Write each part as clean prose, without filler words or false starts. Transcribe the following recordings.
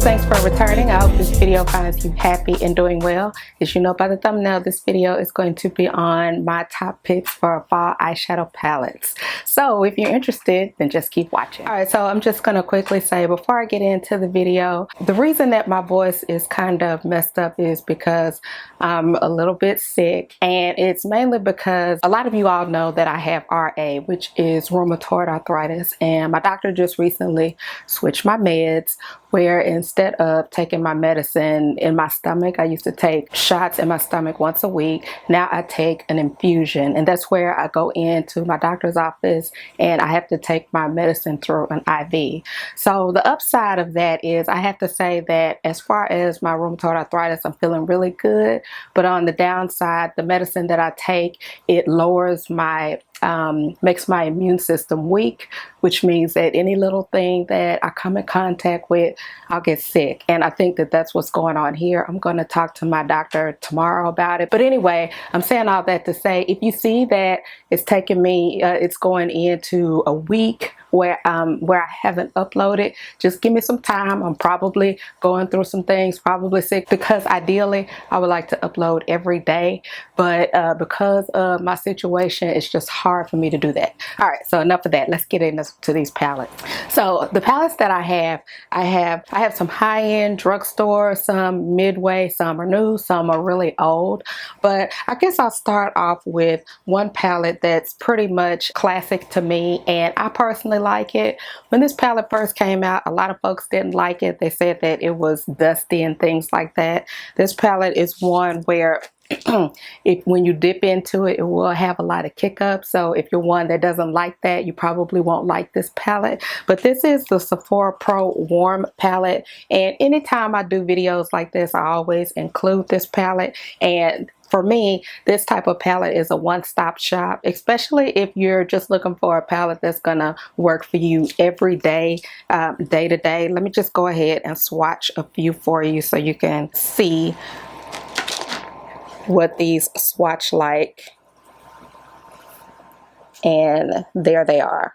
thanks for returning. I hope this video finds you happy and doing well. As you know by the thumbnail, this video is going to be on my top picks for fall eyeshadow palettes. So if you're interested, then just keep watching. Alright, so I'm just going to quickly say before I get into the video, the reason that my voice is kind of messed up is because I'm a little bit sick, and it's mainly because a lot of you all know that I have RA, which is rheumatoid arthritis, and my doctor just recently switched my meds, where instead of taking my medicine in my stomach, I used to take shots in my stomach once a week. Now I take an infusion, and that's where I go into my doctor's office and I have to take my medicine through an IV. So the upside of that is I have to say that as far as my rheumatoid arthritis, I'm feeling really good, but on the downside, the medicine that I take, it lowers my makes my immune system weak, which means that any little thing that I come in contact with, I'll get sick. And I think that that's what's going on here. I'm going to talk to my doctor tomorrow about it. But anyway, I'm saying all that to say, if you see that it's taking me, it's going into a week where I haven't uploaded, just give me some time. I'm probably going through some things, probably sick, because ideally I would like to upload every day, but because of my situation, it's just hard for me to do that. All right, so enough of that. Let's get into these palettes. So the palettes that I have some high-end drugstore, some midway, some are new, some are really old, but I guess I'll start off with one palette that's pretty much classic to me, and I personally like it. When this palette first came out, a lot of folks didn't like it. They said that it was dusty and things like that. This palette is one where when you dip into it, it will have a lot of kick up. So if you're one that doesn't like that, you probably won't like this palette. But this is the Sephora Pro Warm palette, and anytime I do videos like this, I always include this palette. And for me, this type of palette is a one-stop shop, especially if you're just looking for a palette that's gonna work for you every day, day to day. Let me just go ahead and swatch a few for you so you can see what these swatch like. And there they are.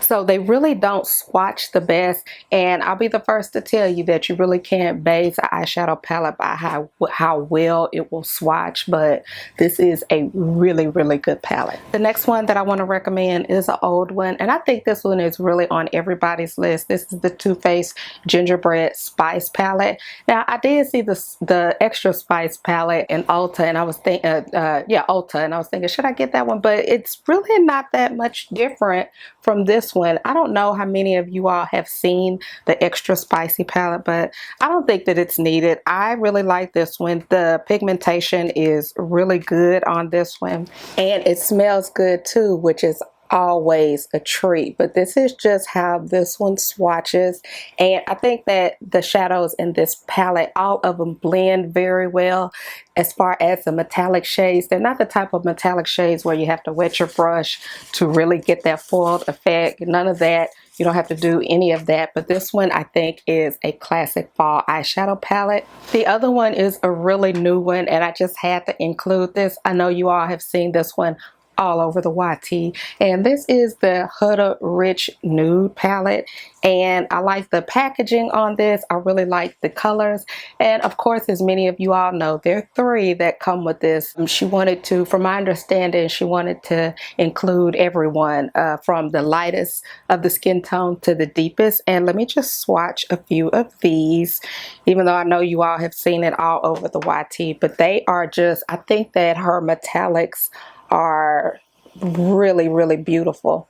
So they really don't swatch the best, and I'll be the first to tell you that you really can't base an eyeshadow palette by how well it will swatch, but this is a really, really good palette. The next one that I want to recommend is an old one, and I think this one is really on everybody's list. This is the Too Faced Gingerbread Spice palette. Now, I did see the Extra Spice palette in Ulta, and I was thinking, Ulta, and I was thinking, should I get that one? But it's really not that much different from this one. I don't know how many of you all have seen the Extra Spicy palette, but I don't think that it's needed. I really like this one. The pigmentation is really good on this one, and it smells good too, which is always a treat. But this is just how this one swatches, and I think that the shadows in this palette, all of them blend very well. As far as the metallic shades, they're not the type of metallic shades where you have to wet your brush to really get that foiled effect. None of that. You don't have to do any of that. But this one, I think, is a classic fall eyeshadow palette. The other one is a really new one, and I just had to include this. I know you all have seen this one all over the YT, and this is the HUDA Rich Nude palette, and I like the packaging on this. I really like the colors, and of course, as many of you all know, there are 3 that come with this. She wanted to, from my understanding, she wanted to include everyone, from the lightest of the skin tone to the deepest. And let me just swatch a few of these, even though I know you all have seen it all over the YT, but they are just, I think that her metallics are really, really beautiful.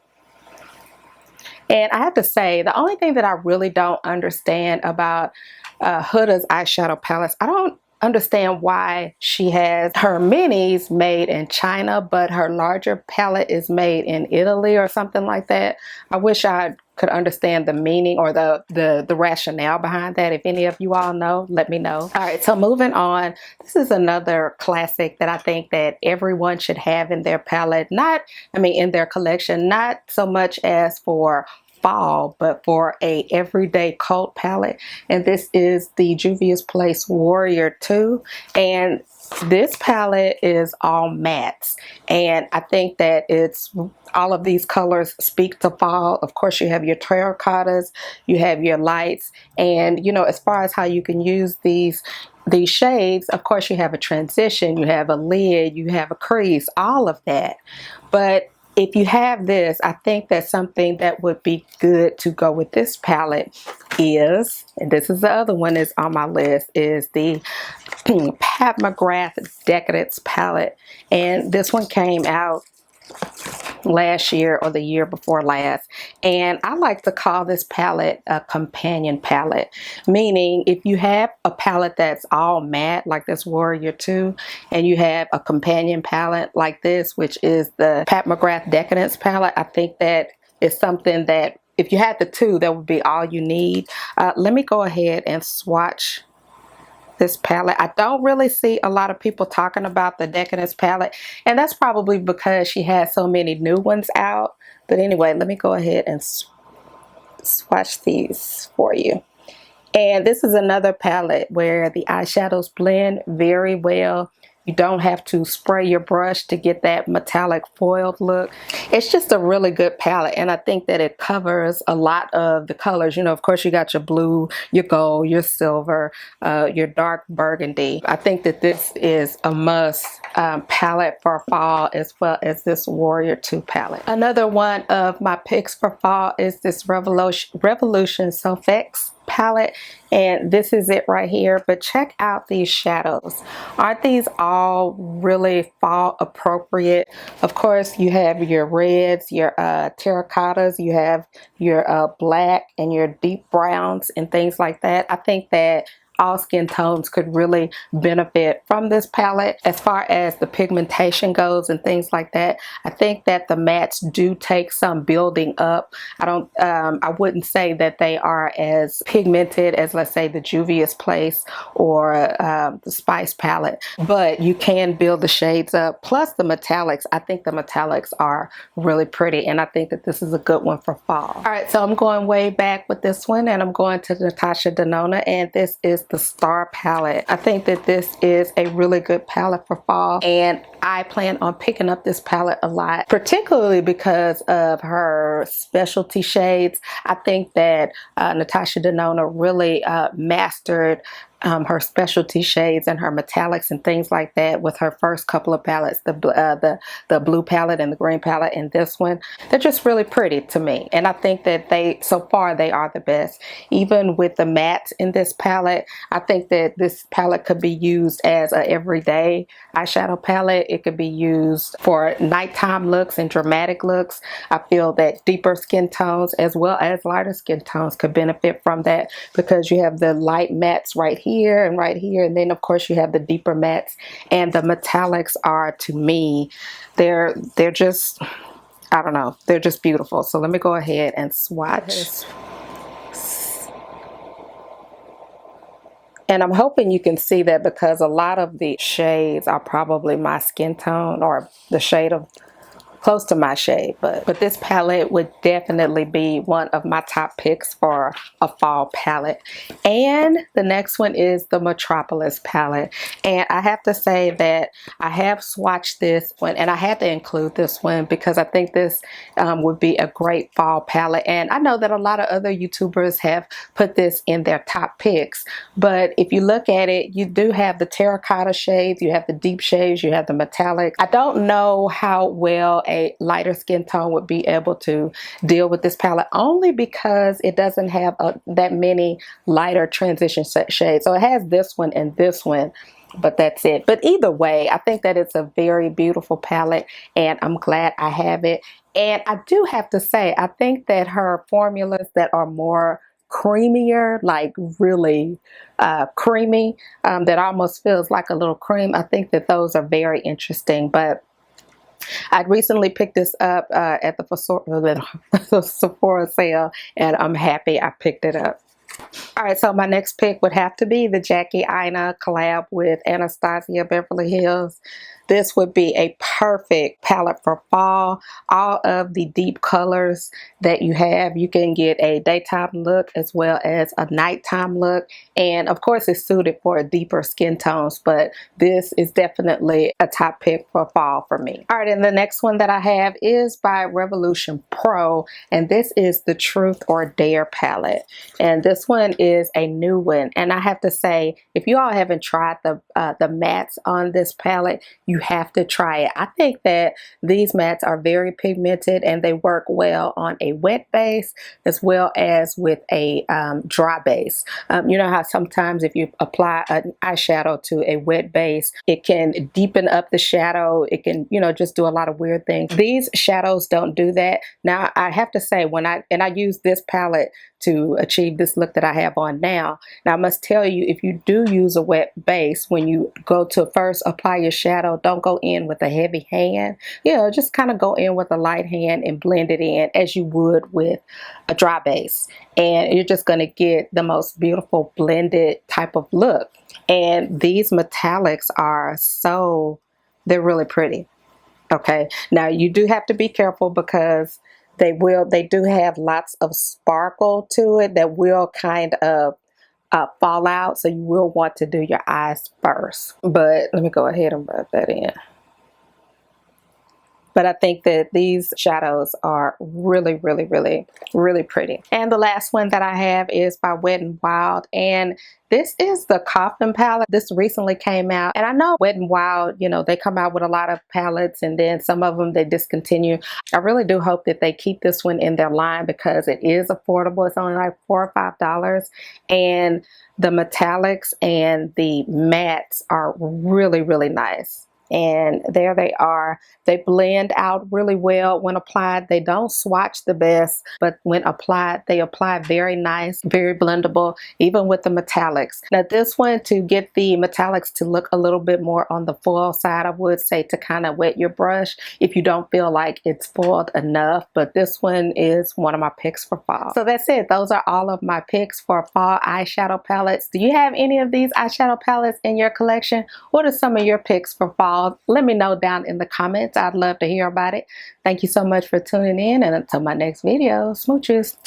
And I have to say, the only thing that I really don't understand about HUDA's eyeshadow palettes, I don't understand why she has her minis made in China, but her larger palette is made in Italy or something like that. I wish I could understand the meaning or the rationale behind that. If any of you all know, let me know. All right, so moving on, this is another classic that I think that everyone should have in their palette. In their collection, not so much as for fall, but for a everyday coat palette. And this is the Juvia's Place Warrior 2. And this palette is all mattes, and I think that it's all of these colors speak to fall. Of course, you have your terracottas, you have your lights, and you know, as far as how you can use these shades, of course you have a transition, you have a lid, you have a crease, all of that. But if you have this, I think that something that would be good to go with this palette is, and this is the other one that's on my list, is the Mcgrath Decadence palette. And this one came out last year or the year before last, and I like to call this palette a companion palette, meaning if you have a palette that's all matte like this Warrior 2, and you have a companion palette like this, which is the Mcgrath Decadence palette, I think that is something that if you had the two, that would be all you need. Let me go ahead and swatch this palette. I don't really see a lot of people talking about the Decadence palette, and that's probably because she has so many new ones out. But anyway, let me go ahead and swatch these for you. And this is another palette where the eyeshadows blend very well. You don't have to spray your brush to get that metallic foiled look. It's just a really good palette, and I think that it covers a lot of the colors. You know, of course, you got your blue, your gold, your silver, your dark burgundy. I think that this is a must palette for fall, as well as this Warrior 2 palette. Another one of my picks for fall is this Revolution SophX palette, and this is it right here. But check out these shadows. Aren't these all really fall appropriate? Of course, you have your reds, your terracottas, you have your black and your deep browns and things like that. I think that all skin tones could really benefit from this palette. As far as the pigmentation goes and things like that, I think that the mattes do take some building up. I wouldn't say that they are as pigmented as, let's say, the Juvia's Place or the Spice palette, but you can build the shades up. Plus the metallics, I think the metallics are really pretty, and I think that this is a good one for fall. All right, so I'm going way back with this one, and I'm going to Natasha Denona, and this is the Star palette. I think that this is a really good palette for fall, and I plan on picking up this palette a lot, particularly because of her specialty shades. I think that Natasha Denona really mastered her specialty shades and her metallics and things like that with her first couple of palettes, the blue palette and the green palette, and this one. They're just really pretty to me, and I think that so far they are the best. Even with the mattes in this palette, I think that this palette could be used as an everyday eyeshadow palette. It could be used for nighttime looks and dramatic looks. I feel that deeper skin tones as well as lighter skin tones could benefit from that, because you have the light mattes right here and right here, and then of course you have the deeper mattes, and the metallics are, to me, they're just, I don't know, they're just beautiful. So let me go ahead and swatch. And I'm hoping you can see that, because a lot of the shades are probably my skin tone, or the shade of close to my shade, but this palette would definitely be one of my top picks for a fall palette. And the next one is the Metropolis palette, and I have to say that I have swatched this one, and I had to include this one because I think this would be a great fall palette. And I know that a lot of other YouTubers have put this in their top picks, but if you look at it, you do have the terracotta shades, you have the deep shades, you have the metallic. I don't know how well a lighter skin tone would be able to deal with this palette, only because it doesn't have that many lighter transition shades. So it has this one and this one, but that's it. But either way, I think that it's a very beautiful palette, and I'm glad I have it. And I do have to say, I think that her formulas that are more creamier, like really creamy, that almost feels like a little cream, I think that those are very interesting. But I recently picked this up at the Sephora sale, and I'm happy I picked it up. Alright, so my next pick would have to be the Jackie Aina collab with Anastasia Beverly Hills. this would be a perfect palette for fall. All of the deep colors that you have, you can get a daytime look as well as a nighttime look, and of course it's suited for deeper skin tones, but this is definitely a top pick for fall for me. All right, and the next one that I have is by Revolution Pro, and this is the Truth or Dare palette, and this one is a new one. And I have to say, if you all haven't tried the mattes on this palette, you have to try it. I think that these mattes are very pigmented and they work well on a wet base as well as with a dry base. You know how sometimes if you apply an eyeshadow to a wet base, it can deepen up the shadow. It can, you know, just do a lot of weird things. These shadows don't do that. Now, I have to say, when I use this palette to achieve this look that I have on now. Now, I must tell you, if you do use a wet base, when you go to first apply your shadow, don't go in with a heavy hand. You know, just kind of go in with a light hand and blend it in as you would with a dry base. And you're just going to get the most beautiful blended type of look. And these metallics are they're really pretty. Okay, now you do have to be careful because they do have lots of sparkle to it that will kind of fall out, so you will want to do your eyes first. But let me go ahead and rub that in. But I think that these shadows are really, really, really, really pretty. And the last one that I have is by Wet n Wild, and this is the Coffin palette. This recently came out, and I know Wet n Wild, you know, they come out with a lot of palettes and then some of them they discontinue. I really do hope that they keep this one in their line because it is affordable. It's only like $4 or $5, and the metallics and the mattes are really, really nice. And there they are. They blend out really well when applied. They don't swatch the best, but when applied, they apply very nice, very blendable, even with the metallics. Now this one, to get the metallics to look a little bit more on the foil side, I would say to kind of wet your brush if you don't feel like it's foiled enough, but this one is one of my picks for fall. So that's it. Those are all of my picks for fall eyeshadow palettes. Do you have any of these eyeshadow palettes in your collection? What are some of your picks for fall? Let me know down in the comments. I'd love to hear about it. Thank you so much for tuning in, and until my next video, smooches.